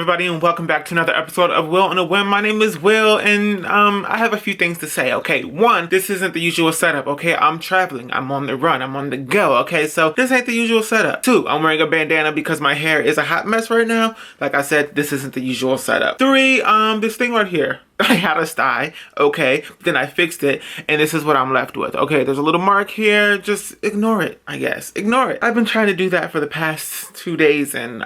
everybody, and welcome back to another episode of Will on a Whim. My name is Will, and I have a few things to say. Okay, one, this isn't the usual setup. Okay, I'm traveling, I'm on the run, I'm on the go. Okay, so this ain't the usual setup. Two, I'm wearing a bandana because my hair is a hot mess right now. Like I said, this isn't the usual setup. Three, this thing right here, I had a sty, okay, then I fixed it, and this is what I'm left with. Okay, there's a little mark here, just ignore it, I guess. Ignore it. I've been trying to do that for the past 2 days, and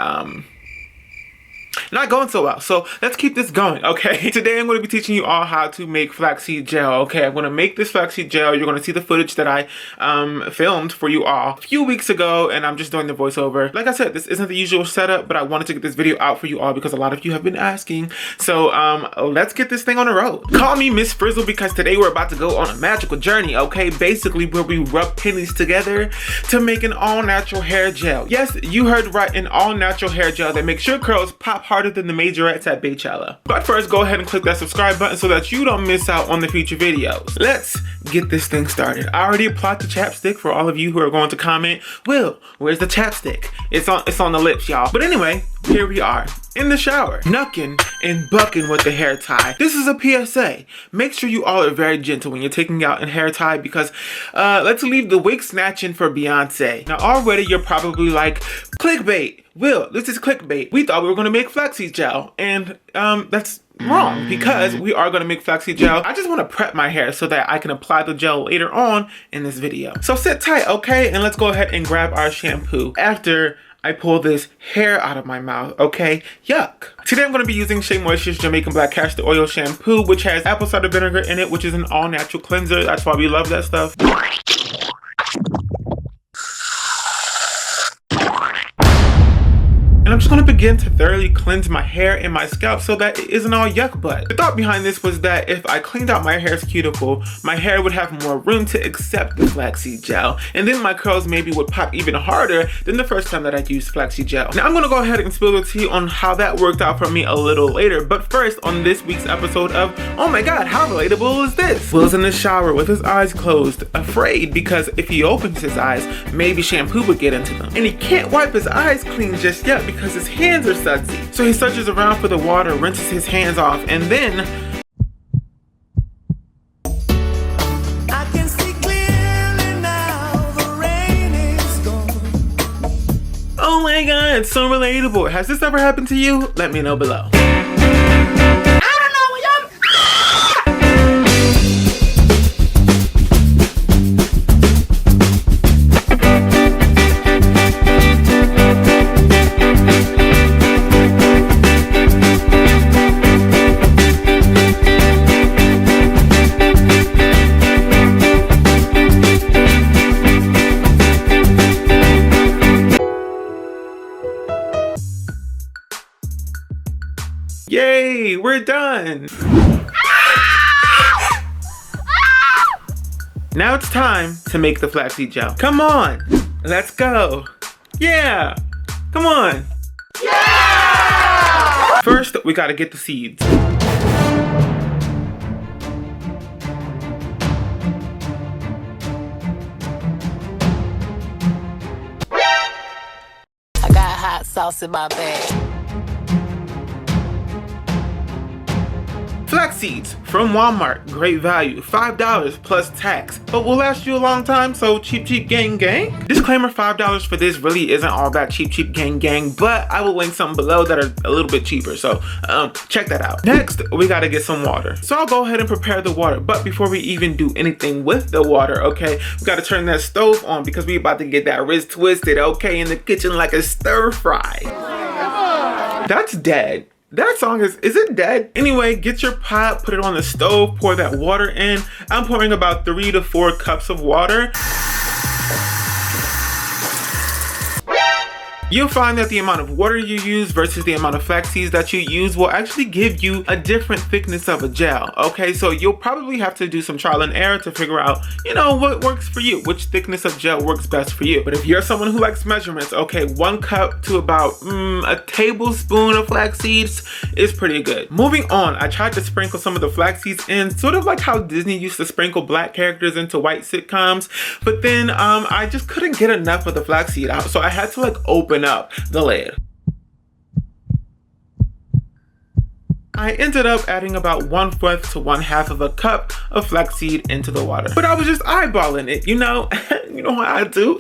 not going so well, so let's keep this going. Okay, today I'm going to be teaching you all how to make flaxseed gel. Okay, I'm going to make this flaxseed gel. You're going to see the footage that I filmed for you all a few weeks ago, and I'm just doing the voiceover. Like I said, this isn't the usual setup, but I wanted to get this video out for you all because a lot of you have been asking. So let's get this thing on the road. Call me Miss Frizzle because today we're about to go on a magical journey. Okay, basically where we rub pennies together to make an all-natural hair gel. Yes, you heard right, an all-natural hair gel that makes your curls pop harder than the majorettes at Baychella. But first, go ahead and click that subscribe button so that you don't miss out on the future videos. Let's get this thing started. I already applied the chapstick for all of you who are going to comment, Will, where's the chapstick? It's on the lips, y'all. But anyway, here we are in the shower, knucking and bucking with the hair tie. This is a PSA. Make sure you all are very gentle when you're taking out a hair tie because let's leave the wig snatching for Beyonce. Now already you're probably like, clickbait. Will, this is clickbait. We thought we were gonna make flaxseed gel, and that's wrong because we are gonna make flaxseed gel. I just wanna prep my hair so that I can apply the gel later on in this video. So sit tight, okay? And let's go ahead and grab our shampoo after I pull this hair out of my mouth, okay? Yuck. Today I'm gonna be using Shea Moisture's Jamaican Black Castor Oil Shampoo, which has apple cider vinegar in it, which is an all-natural cleanser. That's why we love that stuff. And I'm just gonna begin to thoroughly cleanse my hair and my scalp so that it isn't all yuck butt. The thought behind this was that if I cleaned out my hair's cuticle, my hair would have more room to accept the flaxseed gel. And then my curls maybe would pop even harder than the first time that I used flaxseed gel. Now I'm gonna go ahead and spill the tea on how that worked out for me a little later. But first, on this week's episode of, oh my god, how relatable is this? Will's in the shower with his eyes closed, afraid because if he opens his eyes, maybe shampoo would get into them. And he can't wipe his eyes clean just yet because his hands are sudsy. So he searches around for the water, rinses his hands off, and then I can see clearly now, the rain is gone. Oh my god, so relatable. Has this ever happened to you? Let me know below. Yay, we're done. Now it's time to make the flaxseed gel. Come on, let's go. Yeah, come on. Yeah! First, we gotta get the seeds. I got hot sauce in my bag. Flax seeds from Walmart, great value, $5 plus tax, but will last you a long time, so cheap cheap gang gang. Disclaimer, $5 for this really isn't all that cheap cheap gang gang, but I will link some below that are a little bit cheaper, so check that out. Next, we gotta get some water. So I'll go ahead and prepare the water, but before we even do anything with the water, okay, we gotta turn that stove on because we about to get that wrist twisted, okay, in the kitchen like a stir fry. That's dead. That song is it dead? Anyway, get your pot, put it on the stove, pour that water in. I'm pouring about 3 to 4 cups of water. You'll find that the amount of water you use versus the amount of flax seeds that you use will actually give you a different thickness of a gel, okay? So you'll probably have to do some trial and error to figure out, you know, what works for you, which thickness of gel works best for you. But if you're someone who likes measurements, okay, 1 cup to about a tablespoon of flax seeds is pretty good. Moving on, I tried to sprinkle some of the flax seeds in, sort of like how Disney used to sprinkle black characters into white sitcoms, but then I just couldn't get enough of the flax seed out, so I had to like open up the lid. I ended up adding about 1/4 to 1/2 of a cup of flaxseed into the water. But I was just eyeballing it, you know? You know how I do?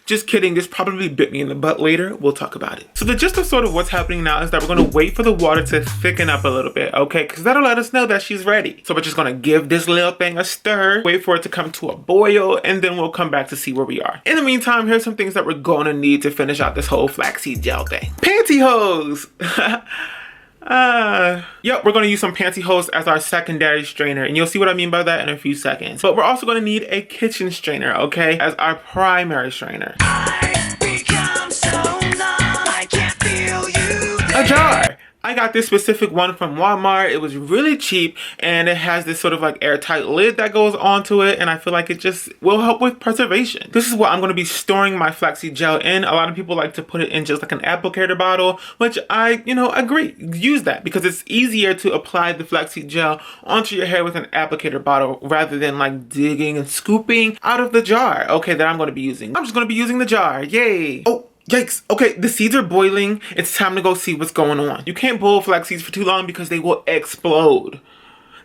Just kidding, this probably bit me in the butt later. We'll talk about it. So the gist of sort of what's happening now is that we're gonna wait for the water to thicken up a little bit, okay? Because that'll let us know that she's ready. So we're just gonna give this little thing a stir, wait for it to come to a boil, and then we'll come back to see where we are. In the meantime, here's some things that we're gonna need to finish out this whole flaxseed gel thing. Pantyhose! Yep, we're gonna use some pantyhose as our secondary strainer, and you'll see what I mean by that in a few seconds. But we're also gonna need a kitchen strainer, okay, as our primary strainer. I've become so numb, I can't feel you there. A jar! I got this specific one from Walmart. It was really cheap, and it has this sort of like airtight lid that goes onto it, and I feel like it just will help with preservation. This is what I'm going to be storing my flaxseed gel in. A lot of people like to put it in just like an applicator bottle, which I, agree. Use that because it's easier to apply the flaxseed gel onto your hair with an applicator bottle rather than like digging and scooping out of the jar, okay, that I'm going to be using. I'm just going to be using the jar. Yay! Oh! Yikes. Okay, the seeds are boiling. It's time to go see what's going on. You can't boil flax seeds for too long because they will explode.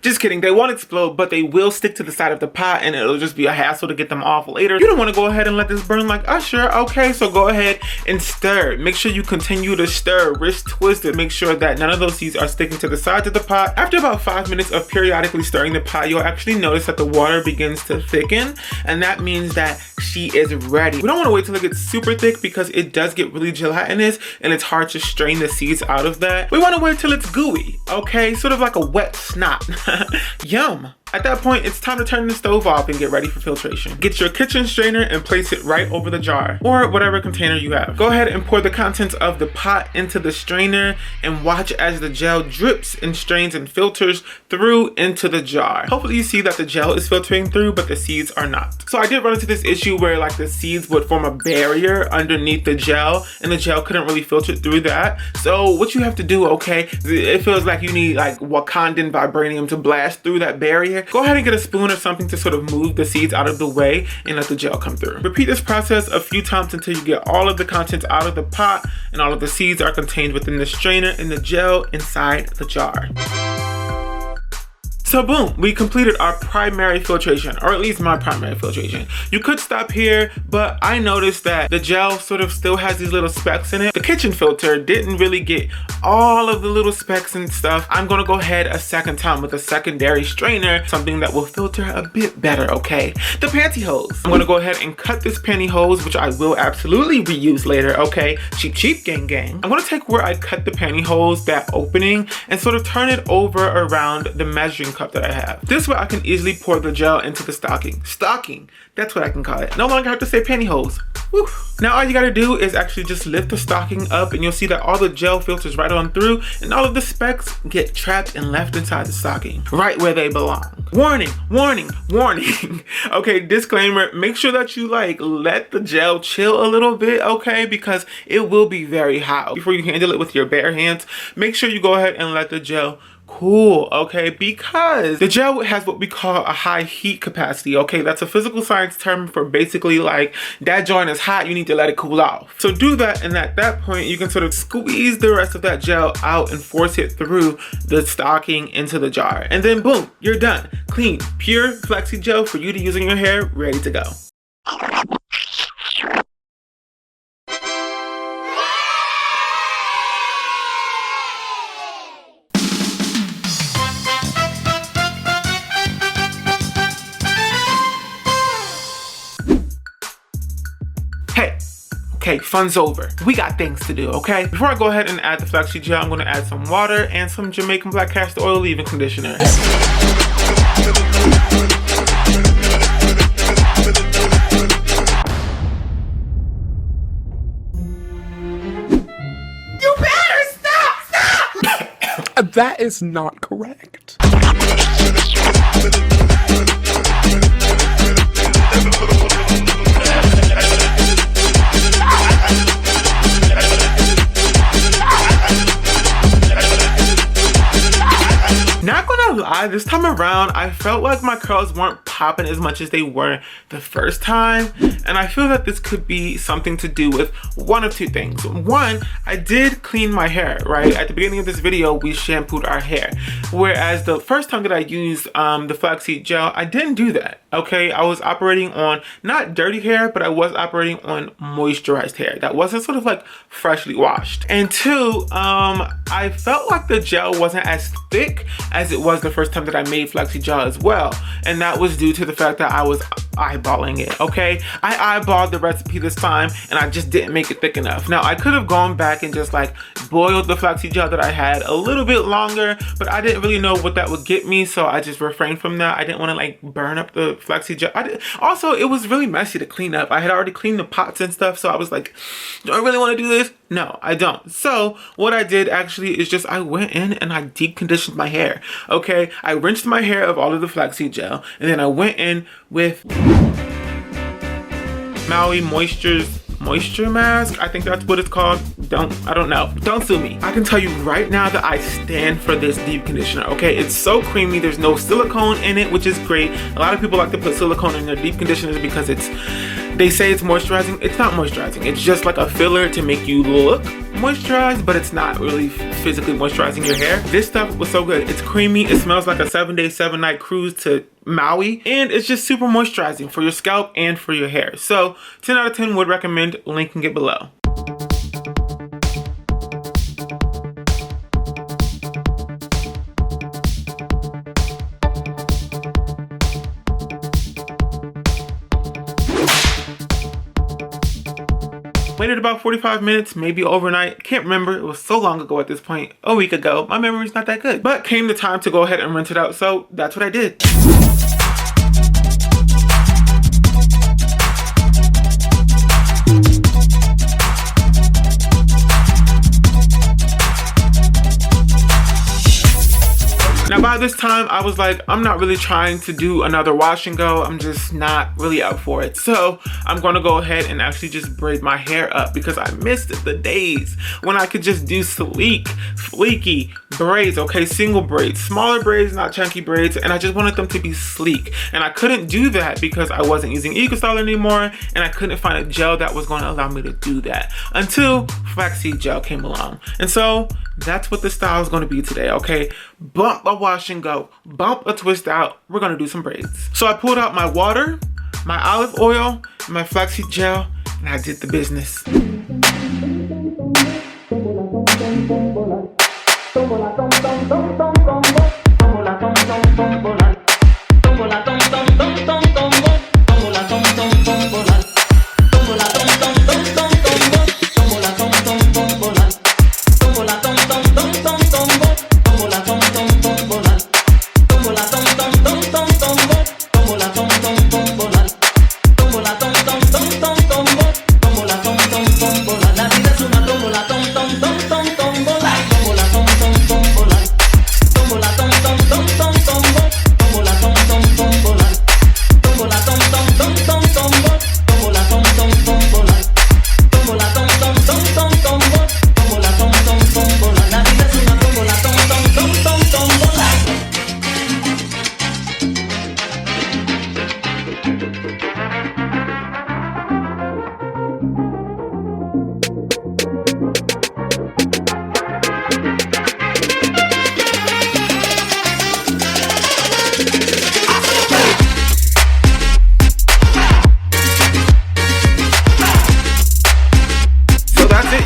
Just kidding, they won't explode, but they will stick to the side of the pot and it'll just be a hassle to get them off later. You don't want to go ahead and let this burn like Usher. Okay, so go ahead and stir. Make sure you continue to stir, wrist twist it. Make sure that none of those seeds are sticking to the sides of the pot. After about 5 minutes of periodically stirring the pot, you'll actually notice that the water begins to thicken, and that means that she is ready. We don't want to wait till it gets super thick because it does get really gelatinous and it's hard to strain the seeds out of that. We want to wait till it's gooey, okay? Sort of like a wet snot. Yum. At that point, it's time to turn the stove off and get ready for filtration. Get your kitchen strainer and place it right over the jar or whatever container you have. Go ahead and pour the contents of the pot into the strainer and watch as the gel drips and strains and filters through into the jar. Hopefully you see that the gel is filtering through, but the seeds are not. So I did run into this issue where like the seeds would form a barrier underneath the gel and the gel couldn't really filter through that. So what you have to do, okay, it feels like you need like Wakandan vibranium to blast through that barrier. Go ahead and get a spoon or something to sort of move the seeds out of the way and let the gel come through. Repeat this process a few times until you get all of the contents out of the pot and all of the seeds are contained within the strainer and the gel inside the jar. So boom, we completed our primary filtration, or at least my primary filtration. You could stop here, but I noticed that the gel sort of still has these little specks in it. The kitchen filter didn't really get all of the little specks and stuff. I'm gonna go ahead a second time with a secondary strainer, something that will filter a bit better, okay? The pantyhose. I'm gonna go ahead and cut this pantyhose, which I will absolutely reuse later, okay? Cheap, cheap, gang, gang. I'm gonna take where I cut the pantyhose, that opening, and sort of turn it over around the measuring cup that I have. This way I can easily pour the gel into the stocking. Stocking, that's what I can call it. No longer have to say pantyhose. Woo. Now all you gotta do is actually just lift the stocking up and you'll see that all the gel filters right on through and all of the specks get trapped and left inside the stocking, right where they belong. Warning, warning, warning. Okay, disclaimer, make sure that you like let the gel chill a little bit, okay? Because it will be very hot. Before you handle it with your bare hands, make sure you go ahead and let the gel cool, okay? Because the gel has what we call a high heat capacity, okay? That's a physical science term for basically like that joint is hot, you need to let it cool off. So do that, and at that point you can sort of squeeze the rest of that gel out and force it through the stocking into the jar. And then boom, you're done. Clean, pure flaxseed gel for you to use in your hair, ready to go. Okay, fun's over. We got things to do, okay? Before I go ahead and add the flaxseed gel, I'm gonna add some water and some Jamaican black castor oil leave-in conditioner. You better stop! That is not correct. Not gonna lie, this time around, I felt like my curls weren't popping as much as they were the first time. And I feel that this could be something to do with one of two things. One, I did clean my hair, right? At the beginning of this video, we shampooed our hair. Whereas the first time that I used the flaxseed gel, I didn't do that, okay? I was operating on not dirty hair, but I was operating on moisturized hair that wasn't sort of like freshly washed. And two, I felt like the gel wasn't as thick as it was the first time that I made flaxseed gel as well. And that was due to the fact that I was eyeballing it, okay? I eyeballed the recipe this time and I just didn't make it thick enough. Now, I could have gone back and just like boiled the flaxseed gel that I had a little bit longer, but I didn't really know what that would get me, so I just refrained from that. I didn't want to like burn up the flaxseed gel. Also, it was really messy to clean up. I had already cleaned the pots and stuff, so I was like, do I really want to do this? No, I don't. So what I did actually is just I went in and I deep conditioned my hair, okay? I rinsed my hair of all of the flaxseed gel, and then I went in with Maui Moisture Mask. I think that's what it's called. I don't know. Don't sue me. I can tell you right now that I stand for this deep conditioner, okay? It's so creamy. There's no silicone in it, which is great. A lot of people like to put silicone in their deep conditioners because they say it's moisturizing. It's not moisturizing. It's just like a filler to make you look moisturized, but it's not really physically moisturizing your hair. This stuff was so good. It's creamy. It smells like a 7-day, 7-night cruise to Maui, and it's just super moisturizing for your scalp and for your hair. So 10 out of 10 would recommend. Linking it below. Waited about 45 minutes, maybe overnight. Can't remember. It was so long ago at this point. A week ago. My memory's not that good. But came the time to go ahead and rinse it out, so that's what I did. Now by this time, I was like, I'm not really trying to do another wash and go. I'm just not really up for it. So I'm gonna go ahead and actually just braid my hair up because I missed the days when I could just do sleek, fleeky braids, okay? Single braids, smaller braids, not chunky braids. And I just wanted them to be sleek. And I couldn't do that because I wasn't using EcoStyle anymore. And I couldn't find a gel that was gonna allow me to do that until flaxseed gel came along. And so that's what the style is gonna be today, okay? Bump a wash and go, bump a twist out. We're gonna do some braids. So I pulled out my water, my olive oil, my flaxseed gel, and I did the business.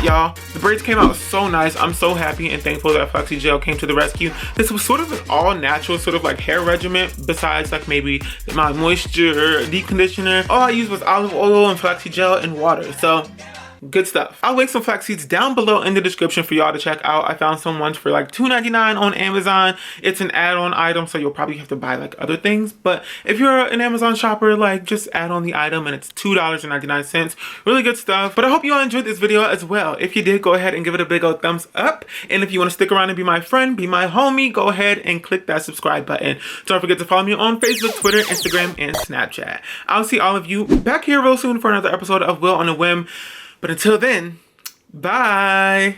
Y'all, the braids came out so nice. I'm so happy and thankful that Flaxseed gel came to the rescue. This was sort of an all natural sort of like hair regimen, besides like maybe my moisture deep conditioner. All I used was olive oil and flaxseed gel and water. So good stuff. I'll link some flax seeds down below in the description for y'all to check out. I found some ones for like $2.99 on Amazon. It's an add-on item, so you'll probably have to buy like other things. But if you're an Amazon shopper, like just add on the item and it's $2.99. Really good stuff. But I hope you all enjoyed this video as well. If you did, go ahead and give it a big old thumbs up. And if you want to stick around and be my friend, be my homie, go ahead and click that subscribe button. Don't forget to follow me on Facebook, Twitter, Instagram, and Snapchat. I'll see all of you back here real soon for another episode of Will on a Whim. But until then, bye.